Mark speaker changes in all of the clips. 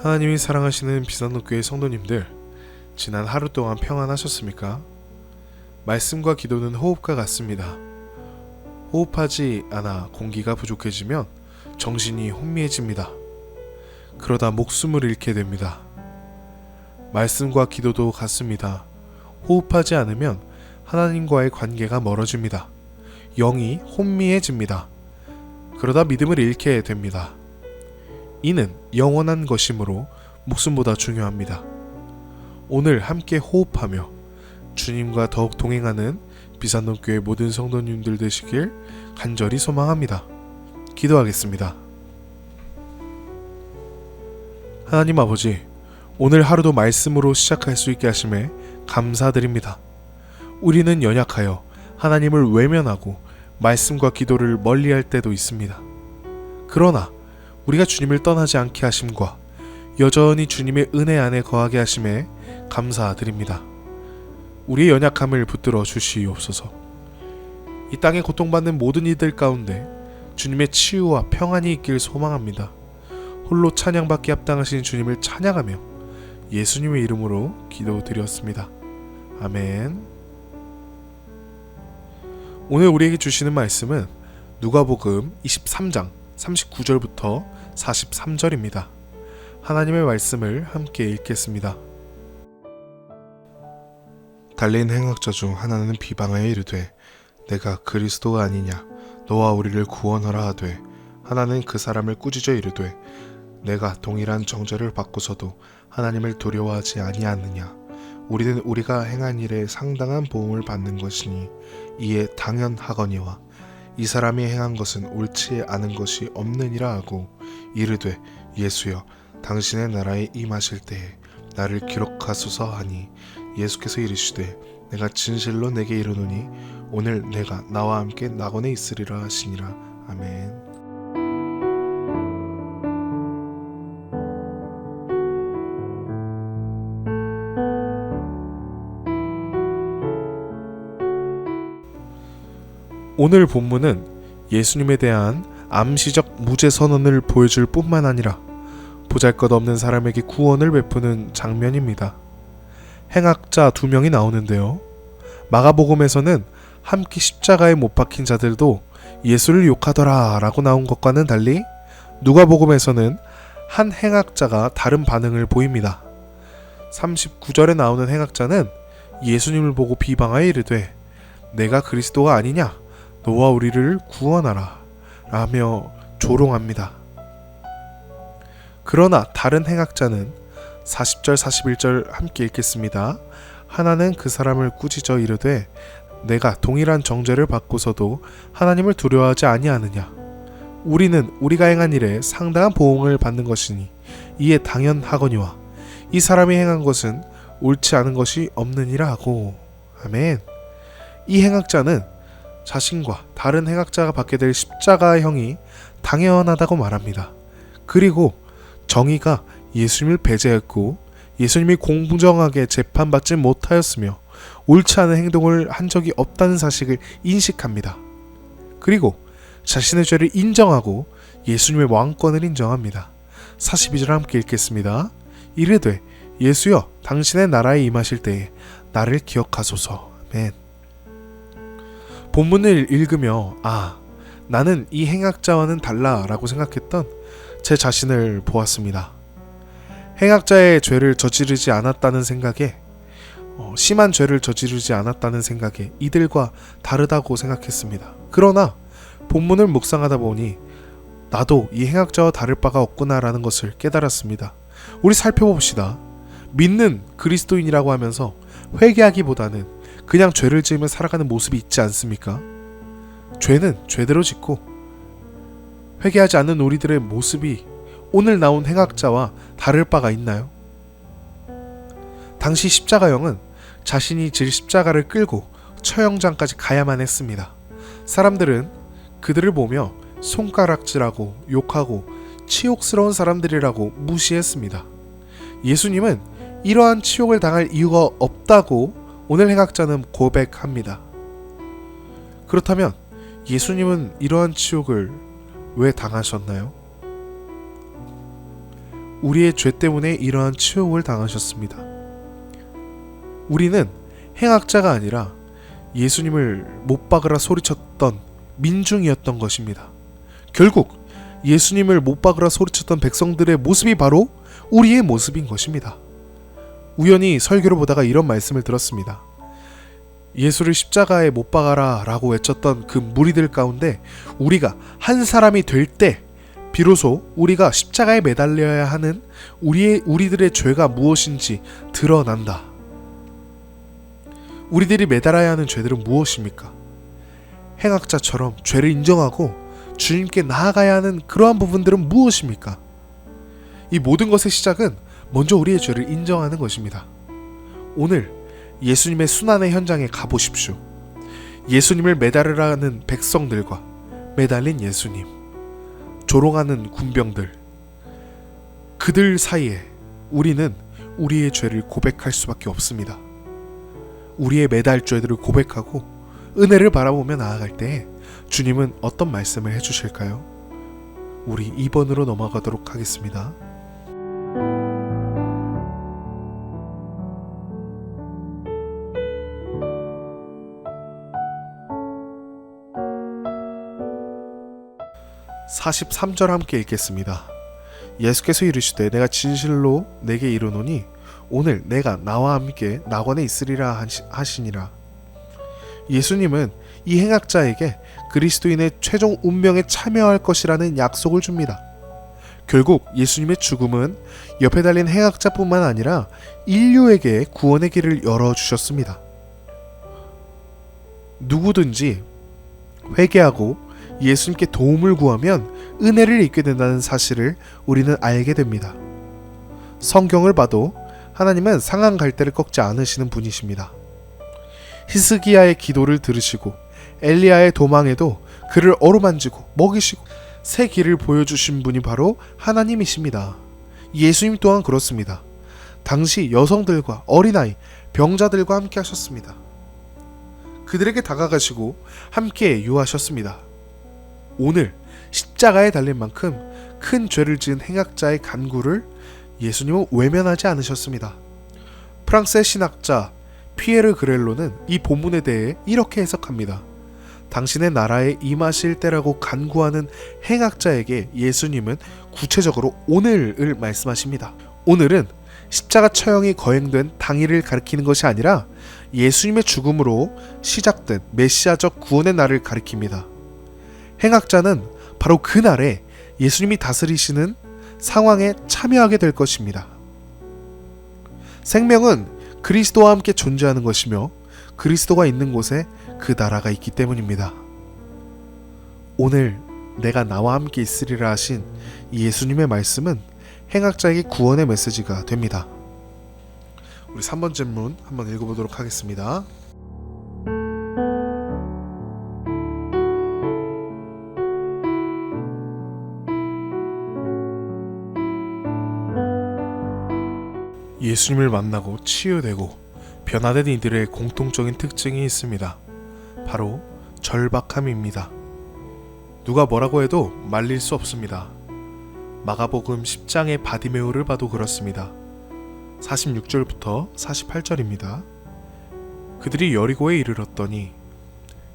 Speaker 1: 하나님이 사랑하시는 비산노교회 성도님들, 지난 하루 동안 평안하셨습니까? 말씀과 기도는 호흡과 같습니다. 호흡하지 않아 공기가 부족해지면 정신이 혼미해집니다. 그러다 목숨을 잃게 됩니다. 말씀과 기도도 같습니다. 호흡하지 않으면 하나님과의 관계가 멀어집니다. 영이 혼미해집니다. 그러다 믿음을 잃게 됩니다. 이는 영원한 것이므로 목숨보다 중요합니다. 오늘 함께 호흡하며 주님과 더욱 동행하는 비산노교회 모든 성도님들 되시길 간절히 소망합니다. 기도하겠습니다. 하나님 아버지, 오늘 하루도 말씀으로 시작할 수 있게 하심에 감사드립니다. 우리는 연약하여 하나님을 외면하고 말씀과 기도를 멀리할 때도 있습니다. 그러나 우리가 주님을 떠나지 않게 하심과 여전히 주님의 은혜 안에 거하게 하심에 감사드립니다. 우리의 연약함을 붙들어 주시옵소서. 이 땅에 고통받는 모든 이들 가운데 주님의 치유와 평안이 있길 소망합니다. 홀로 찬양받기 합당하신 주님을 찬양하며 예수님의 이름으로 기도드렸습니다. 아멘. 오늘 우리에게 주시는 말씀은 누가복음 23장 39절부터 43절입니다. 하나님의 말씀을 함께 읽겠습니다. 달린 행악자 중 하나는 비방하여 이르되 내가 그리스도가 아니냐 너와 우리를 구원하라 하되, 하나는 그 사람을 꾸짖어 이르되 내가 동일한 정죄를 받고서도 하나님을 두려워하지 아니하느냐. 우리는 우리가 행한 일에 상당한 보응을 받는 것이니 이에 당연하거니와 이 사람이 행한 것은 옳지 않은 것이 없느니라 하고 이르되 예수여 당신의 나라에 임하실 때에 나를 기록하소서 하니, 예수께서 이르시되 내가 진실로 내게 이르노니 오늘 내가 나와 함께 낙원에 있으리라 하시니라. 아멘. 오늘 본문은 예수님에 대한 암시적 무죄 선언을 보여줄 뿐만 아니라 보잘것없는 사람에게 구원을 베푸는 장면입니다. 행악자 2명이 나오는데요. 마가복음에서는 함께 십자가에 못 박힌 자들도 예수를 욕하더라 라고 나온 것과는 달리 누가복음에서는 한 행악자가 다른 반응을 보입니다. 39절에 나오는 행악자는 예수님을 보고 비방하여 이르되 내가 그리스도가 아니냐 너와 우리를 구원하라 라며 조롱합니다. 그러나 다른 행악자는 40절 41절 함께 읽겠습니다. 하나는 그 사람을 꾸짖어 이르되 내가 동일한 정죄를 받고서도 하나님을 두려워하지 아니하느냐. 우리는 우리가 행한 일에 상당한 보응을 받는 것이니 이에 당연하거니와 이 사람이 행한 것은 옳지 않은 것이 없느니라 하고. 아멘. 이 행악자는 자신과 다른 행악자가 받게 될 십자가형이 당연하다고 말합니다. 그리고 정의가 예수님을 배제했고 예수님이 공정하게 재판받지 못하였으며 옳지 않은 행동을 한 적이 없다는 사실을 인식합니다. 그리고 자신의 죄를 인정하고 예수님의 왕권을 인정합니다. 42절 함께 읽겠습니다. 이르되 예수여 당신의 나라에 임하실 때에 나를 기억하소서. 아멘. 본문을 읽으며 나는 이 행악자와는 달라 라고 생각했던 제 자신을 보았습니다. 행악자의 죄를 저지르지 않았다는 생각에 심한 죄를 저지르지 않았다는 생각에 이들과 다르다고 생각했습니다. 그러나 본문을 묵상하다 보니 나도 이 행악자와 다를 바가 없구나 라는 것을 깨달았습니다. 우리 살펴봅시다. 믿는 그리스도인이라고 하면서 회개하기보다는 그냥 죄를 지으며 살아가는 모습이 있지 않습니까? 죄는 죄대로 짓고 회개하지 않는 우리들의 모습이 오늘 나온 행악자와 다를 바가 있나요? 당시 십자가형은 자신이 질 십자가를 끌고 처형장까지 가야만 했습니다. 사람들은 그들을 보며 손가락질하고 욕하고 치욕스러운 사람들이라고 무시했습니다. 예수님은 이러한 치욕을 당할 이유가 없다고 오늘 행악자는 고백합니다. 그렇다면 예수님은 이러한 치욕을 왜 당하셨나요? 우리의 죄 때문에 이러한 치욕을 당하셨습니다. 우리는 행악자가 아니라 예수님을 못 박으라 소리쳤던 민중이었던 것입니다. 결국 예수님을 못 박으라 소리쳤던 백성들의 모습이 바로 우리의 모습인 것입니다. 우연히 설교를 보다가 이런 말씀을 들었습니다. 예수를 십자가에 못 박아라 라고 외쳤던 그 무리들 가운데 우리가 한 사람이 될 때 비로소 우리가 십자가에 매달려야 하는 우리들의 죄가 무엇인지 드러난다. 우리들이 매달아야 하는 죄들은 무엇입니까? 행악자처럼 죄를 인정하고 주님께 나아가야 하는 그러한 부분들은 무엇입니까? 이 모든 것의 시작은 먼저 우리의 죄를 인정하는 것입니다. 오늘 예수님의 순환의 현장에 가보십시오. 예수님을 매달으라는 백성들과 매달린 예수님, 조롱하는 군병들, 그들 사이에 우리는 우리의 죄를 고백할 수밖에 없습니다. 우리의 매달 죄들을 고백하고 은혜를 바라보며 나아갈 때에 주님은 어떤 말씀을 해주실까요? 우리 2번으로 넘어가도록 하겠습니다. (43절) 함께 읽겠습니다. 예수께서 이르시되 내가 진실로 내게 이르노니 오늘 내가 나와 함께 낙원에 있으리라 하시니라. 예수님은 이 행악자에게 그리스도인의 최종 운명에 참여할 것이라는 약속을 줍니다. 결국 예수님의 죽음은 옆에 달린 행악자뿐만 아니라 인류에게 구원의 길을 열어주셨습니다. 누구든지 회개하고 예수님께 도움을 구하면 은혜를 입게 된다는 사실을 우리는 알게 됩니다. 성경을 봐도 하나님은 상한 갈대를 꺾지 않으시는 분이십니다. 히스기야의 기도를 들으시고 엘리야의 도망에도 그를 어루만지고 먹이시고 새 길을 보여주신 분이 바로 하나님이십니다. 예수님 또한 그렇습니다. 당시 여성들과 어린아이, 병자들과 함께 하셨습니다. 그들에게 다가가시고 함께 유하셨습니다. 오늘 십자가에 달린 만큼 큰 죄를 지은 행악자의 간구를 예수님은 외면하지 않으셨습니다. 프랑스의 신학자 피에르 그렐로는 이 본문에 대해 이렇게 해석합니다. 당신의 나라에 임하실 때라고 간구하는 행악자에게 예수님은 구체적으로 오늘을 말씀하십니다. 오늘은 십자가 처형이 거행된 당일을 가리키는 것이 아니라 예수님의 죽음으로 시작된 메시아적 구원의 날을 가리킵니다. 행악자는 바로 그날에 예수님이 다스리시는 상황에 참여하게 될 것입니다. 생명은 그리스도와 함께 존재하는 것이며 그리스도가 있는 곳에 그 나라가 있기 때문입니다. 오늘 내가 나와 함께 있으리라 하신 예수님의 말씀은 행악자에게 구원의 메시지가 됩니다. 우리 3번 질문 한번 읽어보도록 하겠습니다. 예수님을 만나고 치유되고 변화된 이들의 공통적인 특징이 있습니다. 바로 절박함입니다. 누가 뭐라고 해도 말릴 수 없습니다. 마가복음 10장의 바디메오를 봐도 그렇습니다. 46절부터 48절입니다. 그들이 여리고에 이르렀더니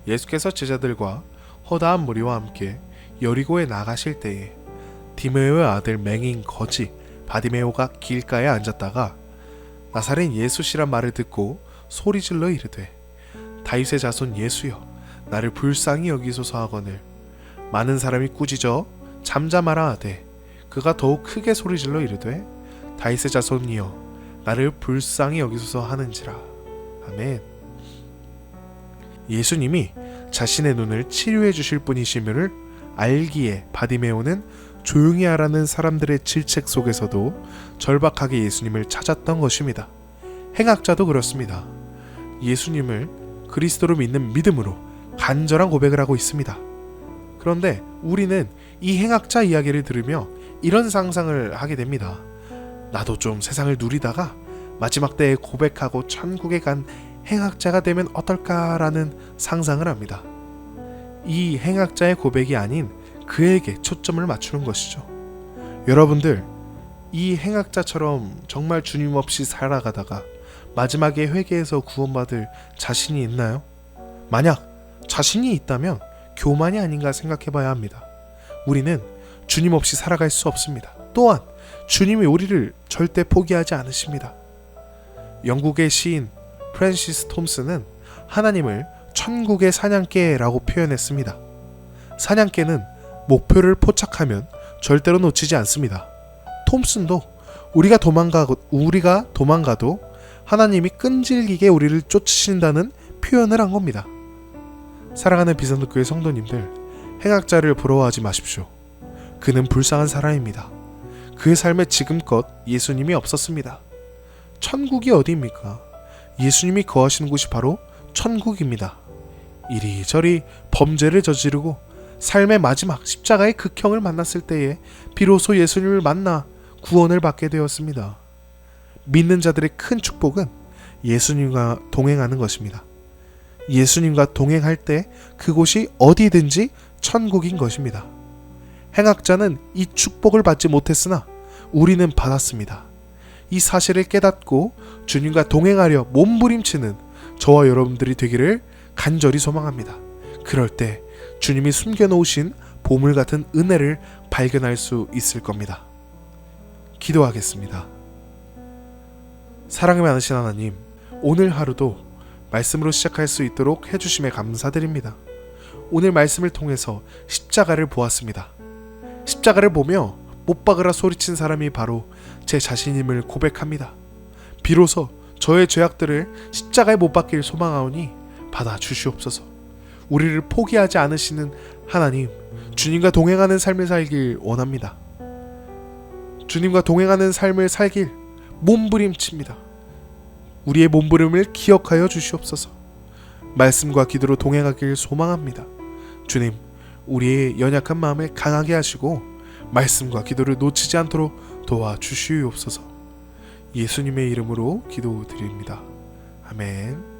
Speaker 1: 예수께서 제자들과 허다한 무리와 함께 여리고에 나가실 때에 디메오의 아들 맹인 거지 바디메오가 길가에 앉았다가 나사렛 예수시란 말을 듣고 소리질러 이르되 다윗의 자손 예수여 나를 불쌍히 여기소서 하거늘 많은 사람이 꾸짖어 잠잠하라 하되 그가 더욱 크게 소리질러 이르되 다윗의 자손이여 나를 불쌍히 여기소서 하는지라. 아멘. 예수님이 자신의 눈을 치료해 주실 분이심을 알기에 바디메오는 조용히 하라는 사람들의 질책 속에서도 절박하게 예수님을 찾았던 것입니다. 행악자도 그렇습니다. 예수님을 그리스도로 믿는 믿음으로 간절한 고백을 하고 있습니다. 그런데 우리는 이 행악자 이야기를 들으며 이런 상상을 하게 됩니다. 나도 좀 세상을 누리다가 마지막 때에 고백하고 천국에 간 행악자가 되면 어떨까라는 상상을 합니다. 이 행악자의 고백이 아닌 그에게 초점을 맞추는 것이죠. 여러분들, 이 행악자처럼 정말 주님 없이 살아가다가 마지막에 회개해서 구원받을 자신이 있나요? 만약 자신이 있다면 교만이 아닌가 생각해봐야 합니다. 우리는 주님 없이 살아갈 수 없습니다. 또한 주님이 우리를 절대 포기하지 않으십니다. 영국의 시인 프랜시스 톰슨은 하나님을 천국의 사냥개라고 표현했습니다. 사냥개는 목표를 포착하면 절대로 놓치지 않습니다. 톰슨도 우리가 도망가도 하나님이 끈질기게 우리를 쫓으신다는 표현을 한 겁니다. 사랑하는 비선도교회 성도님들, 행악자를 부러워하지 마십시오. 그는 불쌍한 사람입니다. 그의 삶에 지금껏 예수님이 없었습니다. 천국이 어디입니까? 예수님이 거하시는 곳이 바로 천국입니다. 이리저리 범죄를 저지르고 삶의 마지막 십자가의 극형을 만났을 때에 비로소 예수님을 만나 구원을 받게 되었습니다. 믿는 자들의 큰 축복은 예수님과 동행하는 것입니다. 예수님과 동행할 때 그곳이 어디든지 천국인 것입니다. 행악자는 이 축복을 받지 못했으나 우리는 받았습니다. 이 사실을 깨닫고 주님과 동행하려 몸부림치는 저와 여러분들이 되기를 간절히 소망합니다. 그럴 때 주님이 숨겨놓으신 보물 같은 은혜를 발견할 수 있을 겁니다. 기도하겠습니다. 사랑이 많으신 하나님, 오늘 하루도 말씀으로 시작할 수 있도록 해주심에 감사드립니다. 오늘 말씀을 통해서 십자가를 보았습니다. 십자가를 보며 못 박으라 소리친 사람이 바로 제 자신임을 고백합니다. 비로소 저의 죄악들을 십자가에 못 박길 소망하오니 받아 주시옵소서. 우리를 포기하지 않으시는 하나님, 주님과 동행하는 삶을 살길 원합니다. 주님과 동행하는 삶을 살길 몸부림칩니다. 우리의 몸부림을 기억하여 주시옵소서. 말씀과 기도로 동행하길 소망합니다. 주님, 우리의 연약한 마음을 강하게 하시고 말씀과 기도를 놓치지 않도록 도와주시옵소서. 예수님의 이름으로 기도드립니다. 아멘.